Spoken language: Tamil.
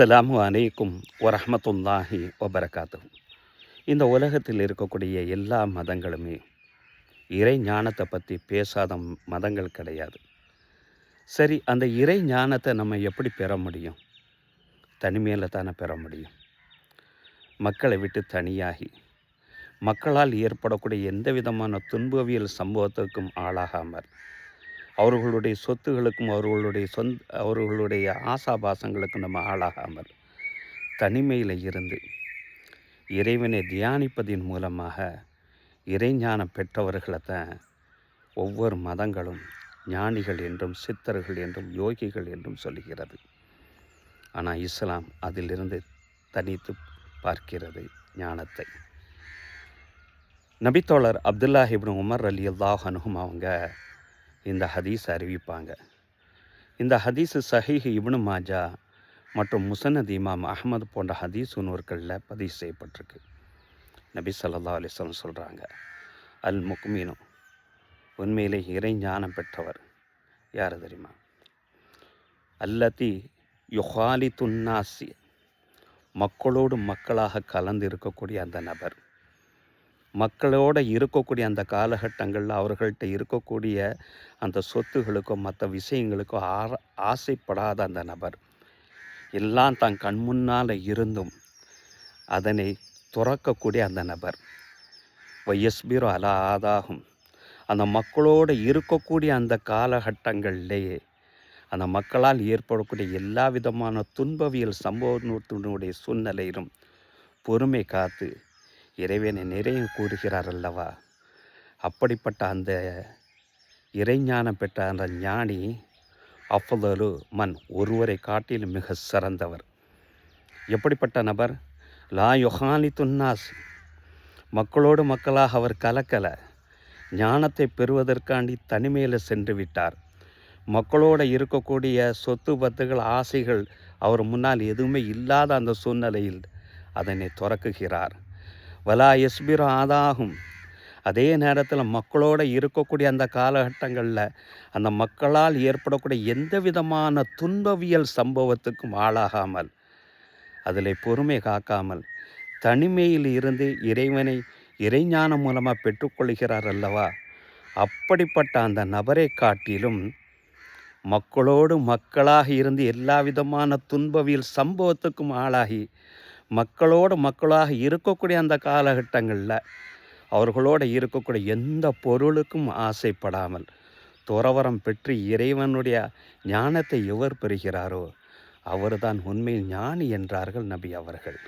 அஸ்ஸலாமு அலைக்கும் வரஹ்மத்துல்லாஹி வபரகாத்துஹு. இந்த உலகத்தில் இருக்கக்கூடிய எல்லா மதங்களுமே இறை ஞானத்தை பற்றி பேசாத மதங்கள் கிடையாது. சரி, அந்த இறை ஞானத்தை நம்ம எப்படி பெற முடியும்? தனிமையில் தானே பெற முடியும். மக்களை விட்டு தனியாகி மக்களால் ஏற்படக்கூடிய எந்த விதமான துன்பவியல் சம்பவத்துக்கும் ஆளாகாமல், அவர்களுடைய சொத்துகளுக்கும் அவர்களுடைய ஆசாபாசங்களுக்கும் நம்ம ஆளாகாமல் தனிமையில் இருந்து இறைவனை தியானிப்பதின் மூலமாக இறைஞானம் பெற்றவர்களை தான் ஒவ்வொரு மதங்களும் ஞானிகள் என்றும் சித்தர்கள் என்றும் யோகிகள் என்றும் சொல்லுகிறது. ஆனால் இஸ்லாம் அதிலிருந்து தனித்து பார்க்கிறது ஞானத்தை. நபித்தோழர் அப்துல்லாஹ் இப்னு உமர் ரலியல்லாஹு அன்ஹும் அவங்க இந்த ஹதீஸ் அறிவிப்பாங்க. இந்த ஹதீஸு சஹீஹ் இப்னு மாஜா மற்றும் முஸ்னத் இமாம் அஹ்மது போன்ற ஹதீஸ் நூல்களில் பதிவு செய்யப்பட்டிருக்கு. நபி ஸல்லல்லாஹு அலைஹி வஸல்லம் சொல்கிறாங்க, அல் முக்மினு, உண்மையிலே இறை ஞானம் பெற்றவர் யார் தெரியுமா? அல்லதி யுஹாலித்துன்னாசி, மக்களோடு மக்களாக கலந்து இருக்கக்கூடிய அந்த நபர். மக்களோடு இருக்கக்கூடிய அந்த காலகட்டங்களில் அவர்கள்ட்ட இருக்கக்கூடிய அந்த சொத்துகளுக்கோ மற்ற விஷயங்களுக்கோ ஆசைப்படாத அந்த நபர். எல்லாம் தன் கண் முன்னால் இருந்தும் அதனை துறக்கக்கூடிய அந்த நபர். வயஸ்பிரு அலா ஆதாகும், அந்த மக்களோடு இருக்கக்கூடிய அந்த காலகட்டங்களிலேயே அந்த மக்களால் ஏற்படக்கூடிய எல்லா விதமான துன்பவியல் சம்பவத்தினுடைய சூழ்நிலையிலும் பொறுமை காத்து இறைவனை நிறைய கூறுகிறார் அல்லவா? அப்படிப்பட்ட அந்த இறைஞானம் பெற்ற அந்த ஞானி அஃதலு மன், ஒருவரை காட்டிலும் மிக சிறந்தவர். எப்படிப்பட்ட நபர்? லா யுஹாலித்துன்னாஸ், மக்களோடு மக்களாக அவர் கலக்கலை. ஞானத்தை பெறுவதற்காண்டி தனிமையில் சென்று விட்டார். மக்களோடு இருக்கக்கூடிய சொத்து பத்துகள் ஆசைகள் அவர் முன்னால் எதுவுமே இல்லாத அந்த சூழ்நிலையில் அதனை துறக்குகிறார். வலா எஸ்பிர் ஆதாகும், அதே நேரத்தில் மக்களோடு இருக்கக்கூடிய அந்த காலகட்டங்களில் அந்த மக்களால் ஏற்படக்கூடிய எந்த விதமான துன்பவியல் சம்பவத்துக்கும் ஆளாகாமல், அதில் பொறுமை காக்காமல் தனிமையில் இருந்து இறைவனை இறைஞானம் மூலமாக பெற்றுக்கொள்கிறார் அல்லவா? அப்படிப்பட்ட அந்த நபரை காட்டிலும் மக்களோடு மக்களாக இருந்து எல்லா விதமான துன்பவியல் சம்பவத்துக்கும் ஆளாகி மக்களோடு மக்களாக இருக்கக்கூடிய அந்த காலகட்டங்களில் அவர்களோடு இருக்கக்கூடிய எந்த பொருளுக்கும் ஆசைப்படாமல் துறவரம் பெற்று இறைவனுடைய ஞானத்தை எவர் பெறுகிறாரோ அவர்தான் உண்மையில் ஞானி என்றார்கள் நபி அவர்கள்.